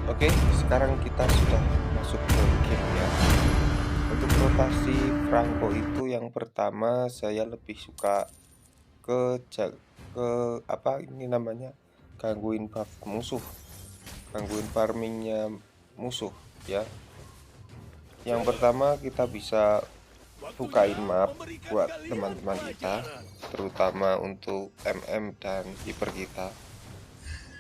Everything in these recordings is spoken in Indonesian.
Oke, sekarang kita sudah masuk ke game ya. Untuk rotasi Franco itu yang pertama saya lebih suka ke ke apa ini namanya? Gangguin buff musuh, gangguin farmingnya musuh ya. Yang pertama kita bisa bukain map buat teman-teman kita, terutama untuk MM dan hiper kita.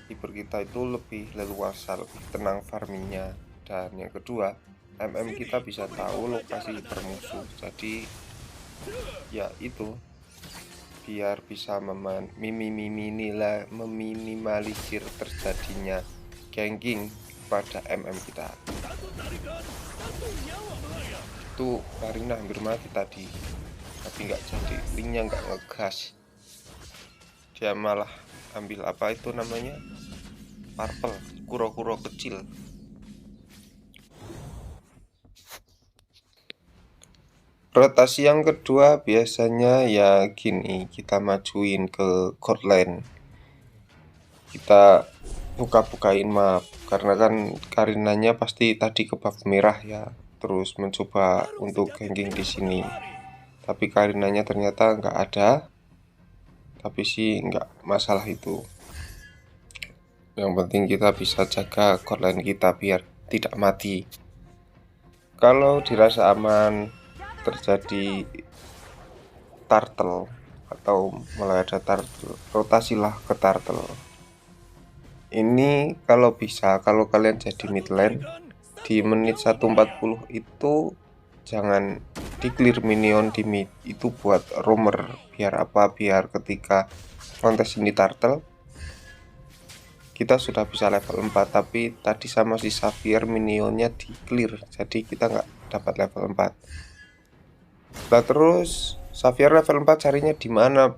Hiper kita itu lebih leluasa, lebih tenang farmingnya. Dan yang kedua, MM kita bisa tahu lokasi hiper musuh. Jadi ya itu biar bisa meminimalisir terjadinya ganking pada MM kita. Itu Karina hampir mati tadi, tapi nggak jadi, linknya nggak ngegas, dia malah ambil apa itu namanya, purple, kuro-kuro kecil. Rotasi yang kedua biasanya ya gini, kita majuin ke god lane, kita buka-bukain map, karena kan Karinanya pasti tadi ke buff merah ya, terus mencoba untuk ganking di sini, tapi Karinanya ternyata nggak ada. Tapi sih nggak masalah itu, yang penting kita bisa jaga god lane kita biar tidak mati. Kalau dirasa aman terjadi turtle atau mulai ada turtle, rotasilah ke turtle. Ini kalau bisa, kalau kalian jadi mid lane di menit 1:40 itu jangan di clear minion di mid, itu buat roamer. Biar apa? Biar ketika kontes ini turtle kita sudah bisa level 4, tapi tadi sama si Xavier minionnya di clear, jadi kita nggak dapat level 4. Nah terus Xavier level 4 carinya di mana?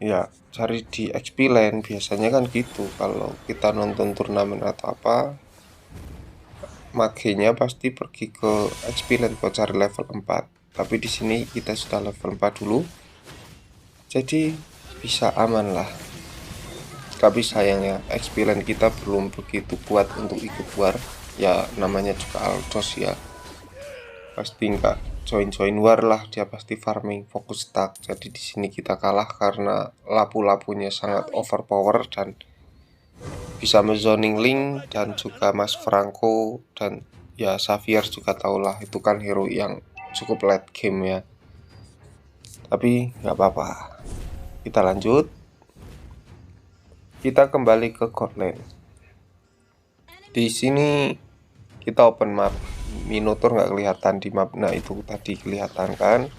Ya cari di XP lane, biasanya kan gitu. Kalau kita nonton turnamen atau apa, magenya pasti pergi ke XP lane buat cari level 4. Tapi di sini kita sudah level 4 dulu, jadi bisa aman lah. Tapi sayangnya XP lane kita belum begitu kuat untuk ikut war. Ya namanya juga Altos ya, pasti nggak join war lah, dia pasti farming fokus stack. Jadi di sini kita kalah karena lapu-lapunya sangat overpower dan bisa menzoning Link dan juga Mas Franco, dan ya Xavier juga tahulah itu kan hero yang cukup late game ya. Tapi nggak apa-apa, kita lanjut. Kita kembali ke god lane. Di sini kita open map, Minotaur nggak kelihatan di map. Nah itu tadi kelihatan kan,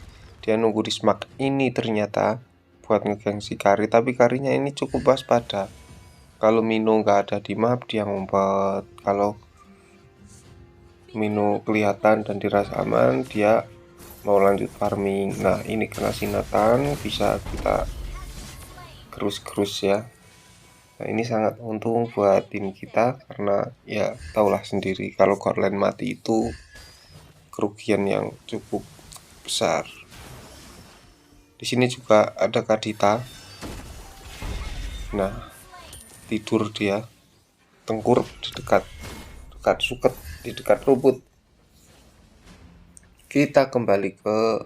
dia nunggu di smack ini ternyata buat ngegeng si Kari, tapi Karinya ini cukup waspada. Kalau Mino nggak ada di map dia ngumpet, kalau Mino kelihatan dan dirasa aman dia mau lanjut farming. Nah ini kena sinatan, bisa kita gerus-gerus ya. Nah ini sangat untung buat tim kita, karena ya taulah sendiri kalau god lane mati itu kerugian yang cukup besar. Di sini juga ada Kadita. Nah tidur dia, tengkur di dekat suket, di dekat rumput. Kita kembali ke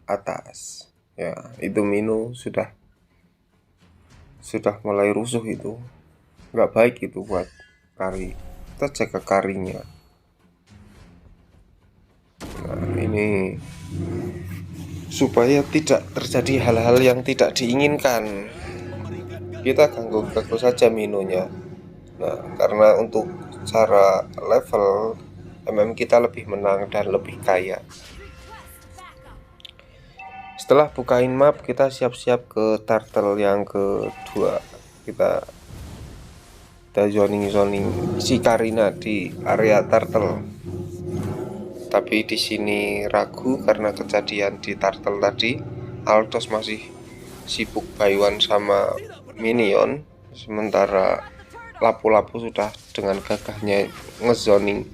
atas ya, itu Mino sudah mulai rusuh, itu nggak baik itu buat Kari, kita jaga Karinya. Nah ini supaya tidak terjadi hal-hal yang tidak diinginkan, kita ganggu saja Minonya. Nah karena untuk cara level MM kita lebih menang dan lebih kaya. Setelah bukain map kita siap-siap ke turtle yang kedua. Kita zoning si Karina di area turtle. Tapi di sini ragu karena kejadian di turtle tadi. Altos masih sibuk bayuan sama minion, sementara lapu-lapu sudah dengan gagahnya ngezoning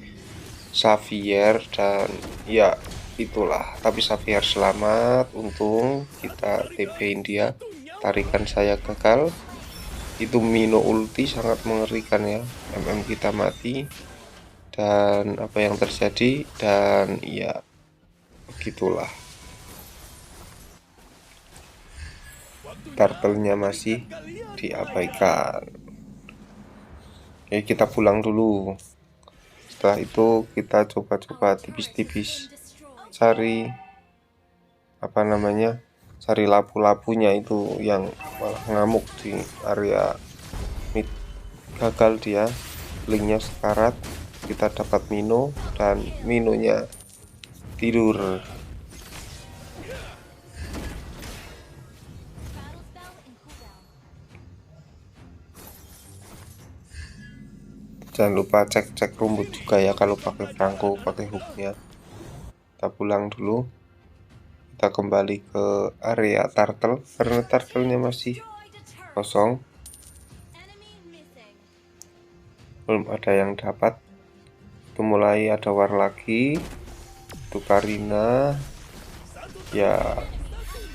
Xavier, dan ya itulah. Tapi Xavier selamat, untung kita TP-in dia, tarikan saya gagal. itu Mino ulti sangat mengerikan ya. Kita mati dan apa yang terjadi, dan ya begitulah, turtle-nya masih diabaikan. Oke, kita pulang dulu. Setelah itu kita coba-coba tipis-tipis cari apa namanya, cari lapu-lapunya itu yang malah ngamuk di area mid. Gagal dia, linknya sekarat, kita dapat Mino dan Minonya tidur. Jangan lupa cek rumput juga ya kalau pakai Franco, pakai hooknya. Kita pulang dulu, kita kembali ke area turtle karena turtle-nya masih kosong, belum ada yang dapat. Itu mulai ada war lagi, itu Karina ya.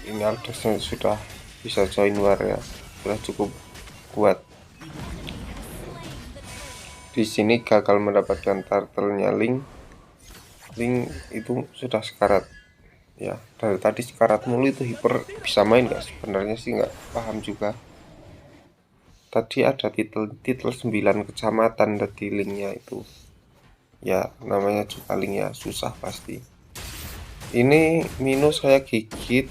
Ini Aldous sudah bisa join war ya, sudah cukup kuat. Di sini gagal mendapatkan turtle-nya Link itu sudah sekarat ya. Dari tadi sekarat mulu, itu hiper bisa main gak sebenarnya sih, nggak paham juga. Tadi ada titel 9 kecamatan tadi linknya itu ya, namanya juga link ya, susah pasti. Ini Mino saya gigit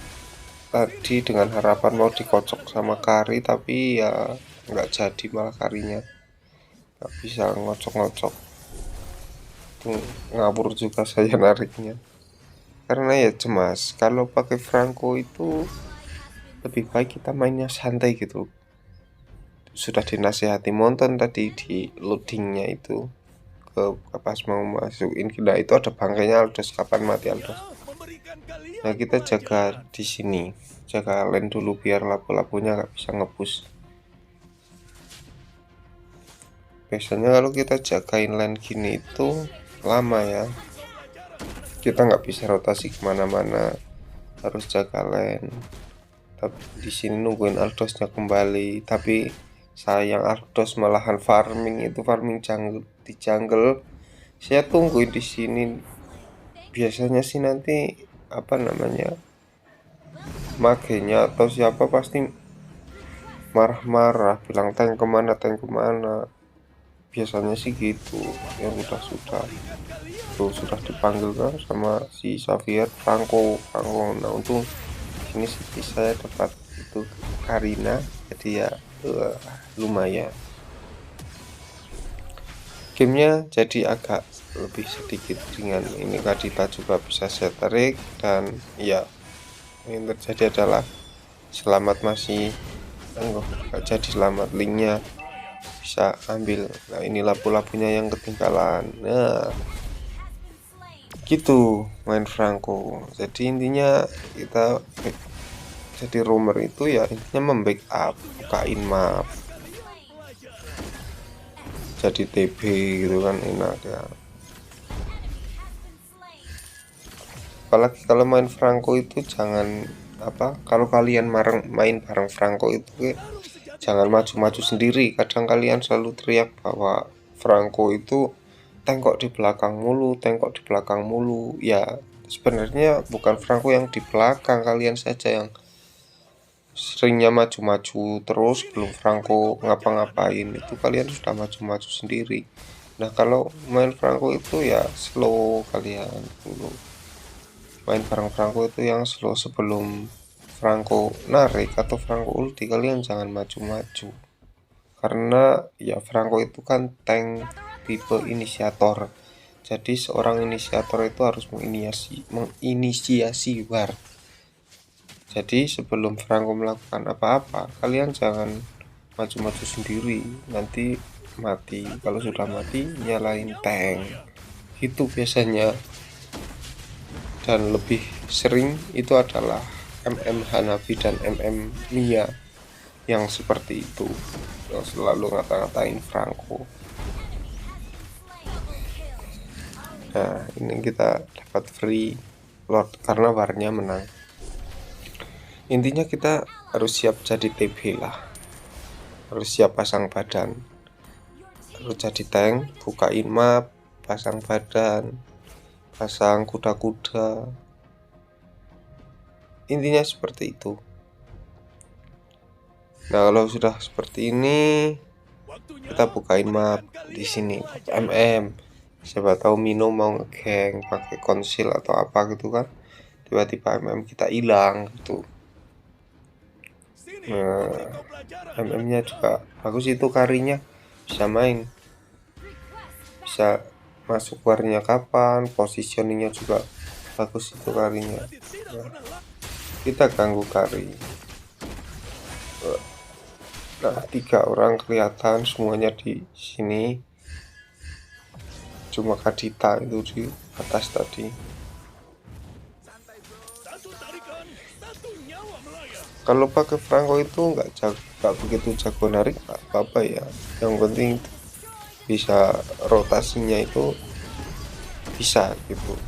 tadi dengan harapan mau dikocok sama Kari, tapi ya nggak jadi, malah Karinya nggak bisa ngocok-ngocok. Ngawur juga saya nariknya karena ya cemas. Kalau pakai Franco itu lebih baik kita mainnya santai gitu. Sudah dinasihati Monton tadi di loadingnya itu, ke pas mau masukin kita itu ada bangkainya Aldous, kapan mati Aldous. Nah kita jaga di sini, jaga lane dulu biar lapu-lapunya nggak bisa ngepush. Biasanya kalau kita jagain lane gini itu lama ya, kita nggak bisa rotasi kemana-mana, harus jaga lane. Tapi di sini nungguin Aldous-nya kembali, tapi sayang Aldous malahan farming jungle di jungle. Saya tungguin di sini, biasanya sih nanti apa namanya, magenya atau siapa pasti marah-marah bilang tank kemana, biasanya sih gitu. Yang sudah tuh sudah dipanggil kan sama si Xavier, Franco. Nah untung ini sih saya dapat itu Karina, jadi ya lumayan. Gamenya jadi agak lebih sedikit ringan. Ini Kadita juga bisa saya tarik, dan ya yang terjadi adalah selamat masih nggak jadi selamat, linknya bisa ambil. Nah ini lapu-lapunya yang ketinggalan. Nah gitu main Franco. Jadi intinya kita jadi roamer itu ya intinya membackup, bukain map, jadi TB gitu kan, enak ya. Apalagi kalau main Franco itu jangan apa, kalau kalian main bareng Franco itu jangan maju-maju sendiri. Kadang kalian selalu teriak bahwa Franco itu tengok di belakang mulu, ya sebenarnya bukan Franco yang di belakang, kalian saja yang seringnya maju-maju terus. Belum Franco ngapa-ngapain itu kalian sudah maju-maju sendiri. Nah kalau main Franco itu ya slow, kalian dulu main bareng Franco itu yang slow. Sebelum Franco narik atau Franco ulti, kalian jangan maju-maju, karena ya Franco itu kan tank tipe inisiator. Jadi seorang inisiator itu harus menginisiasi war. Jadi sebelum Franco melakukan apa-apa, kalian jangan maju-maju sendiri, nanti mati. Kalau sudah mati nyalain tank itu biasanya. Dan lebih sering itu adalah Hanabi dan Mia yang seperti itu, yang selalu ngata-ngatain Franco. Nah ini kita dapat free lord karena warnya menang. Intinya kita harus siap jadi TB lah. harus siap pasang badan. Harus jadi tank, bukain map, pasang badan, pasang kuda-kuda. Intinya seperti itu. Nah, kalau sudah seperti ini, kita bukain map di sini MM. Siapa tahu Mino mau ngegeng pakai konsil atau apa gitu kan, tiba-tiba MM kita hilang gitu. Nah, MM-nya juga bagus, itu karinya bisa main, bisa masuk warnya kapan, positioningnya juga bagus itu karinya. Nah, kita ganggu kari. Nah, 3 orang kelihatan semuanya di sini. Cuma Kadita itu di atas tadi. Kalau pakai Franco itu nggak begitu jago narik, nggak apa-apa ya. Yang penting bisa rotasinya itu bisa gitu.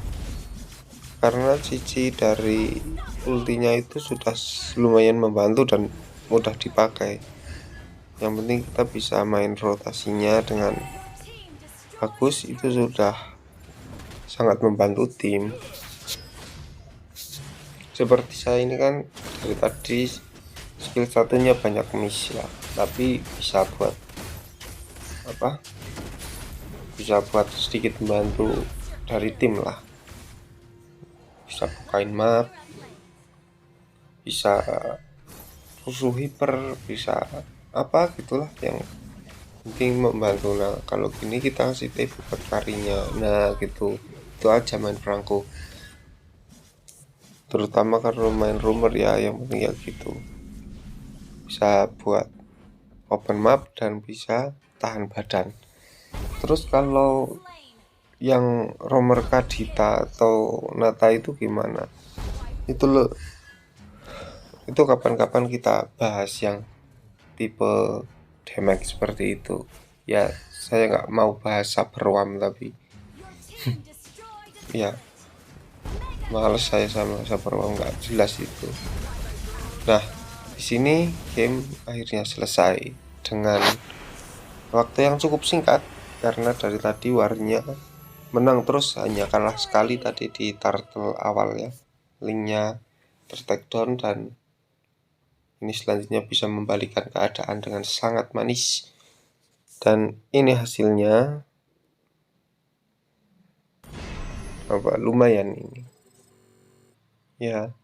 Karena cici dari ultinya itu sudah lumayan membantu dan mudah dipakai. Yang penting kita bisa main rotasinya dengan bagus, itu sudah sangat membantu tim. Seperti saya ini kan dari tadi skill satunya banyak miss ya, tapi bisa buat apa? Bisa buat sedikit membantu dari tim lah. Bisa bukain map, bisa rusuh hiper, bisa apa gitulah yang penting membantu. Nah, kalau gini kita kasih TP buat karinya. Nah, gitu. Itu aja main Franco. Terutama kalau main rumor ya, yang penting ya gitu. Bisa buat open map dan bisa tahan badan. Terus kalau yang romer Kadita atau Nata itu gimana? Itu loh, itu kapan-kapan kita bahas yang tipe damage seperti itu. Ya, saya nggak mau bahas Saberwam tapi ya males saya sama Saberwam, nggak jelas itu. Nah, di sini game akhirnya selesai dengan waktu yang cukup singkat karena dari tadi warnya menang terus, hanya kalah sekali tadi di turtle awal ya. Linknya tertake down dan ini selanjutnya bisa membalikan keadaan dengan sangat manis. Dan ini hasilnya apa lumayan ini. Ya,